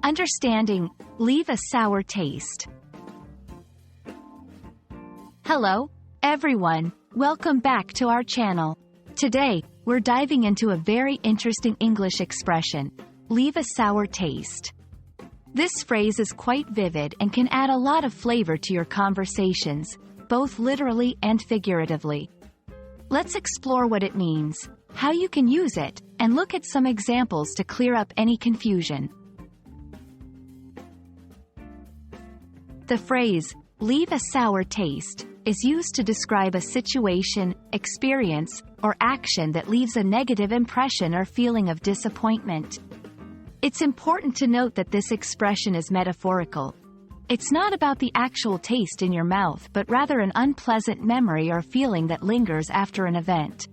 Understanding, leave a sour taste. Hello, everyone. Welcome back to our channel. Today, we're diving into a very interesting English expression, leave a sour taste. This phrase is quite vivid and can add a lot of flavor to your conversations, both literally and figuratively. Let's explore what it means, how you can use it, and look at some examples to clear up any confusion. The phrase, leave a sour taste, is used to describe a situation, experience, or action that leaves a negative impression or feeling of disappointment. It's important to note that this expression is metaphorical. It's not about the actual taste in your mouth but rather an unpleasant memory or feeling that lingers after an event.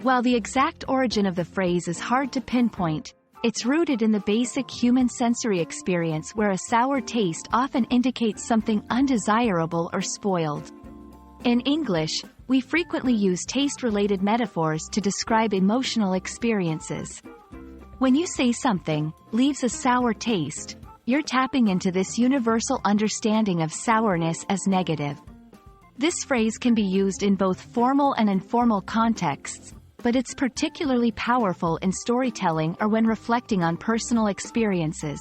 While the exact origin of the phrase is hard to pinpoint, it's rooted in the basic human sensory experience where a sour taste often indicates something undesirable or spoiled. In English, we frequently use taste-related metaphors to describe emotional experiences. When you say something leaves a sour taste, you're tapping into this universal understanding of sourness as negative. This phrase can be used in both formal and informal contexts, but it's particularly powerful in storytelling or when reflecting on personal experiences.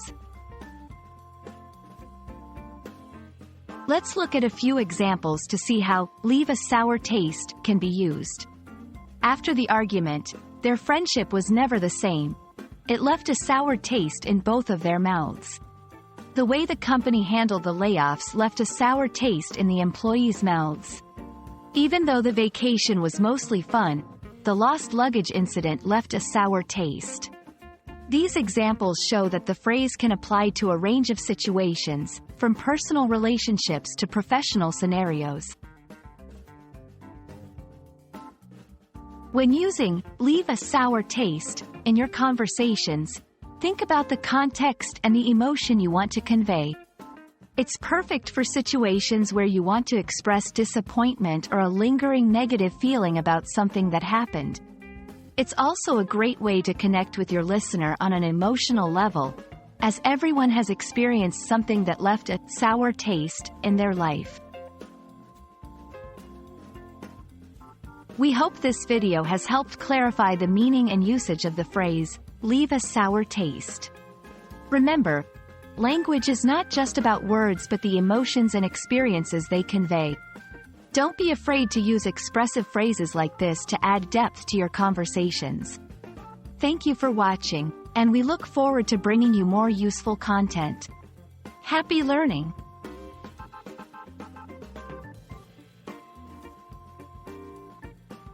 Let's look at a few examples to see how leave a sour taste can be used. After the argument, their friendship was never the same. It left a sour taste in both of their mouths. The way the company handled the layoffs left a sour taste in the employees' mouths. Even though the vacation was mostly fun, the lost luggage incident left a sour taste. These examples show that the phrase can apply to a range of situations, from personal relationships to professional scenarios. When using leave a sour taste in your conversations, think about the context and the emotion you want to convey. It's perfect for situations where you want to express disappointment or a lingering negative feeling about something that happened. It's also a great way to connect with your listener on an emotional level, as everyone has experienced something that left a sour taste in their life. We hope this video has helped clarify the meaning and usage of the phrase, leave a sour taste. Remember, language is not just about words but the emotions and experiences they convey. Don't be afraid to use expressive phrases like this to add depth to your conversations. Thank you for watching, and we look forward to bringing you more useful content. Happy learning!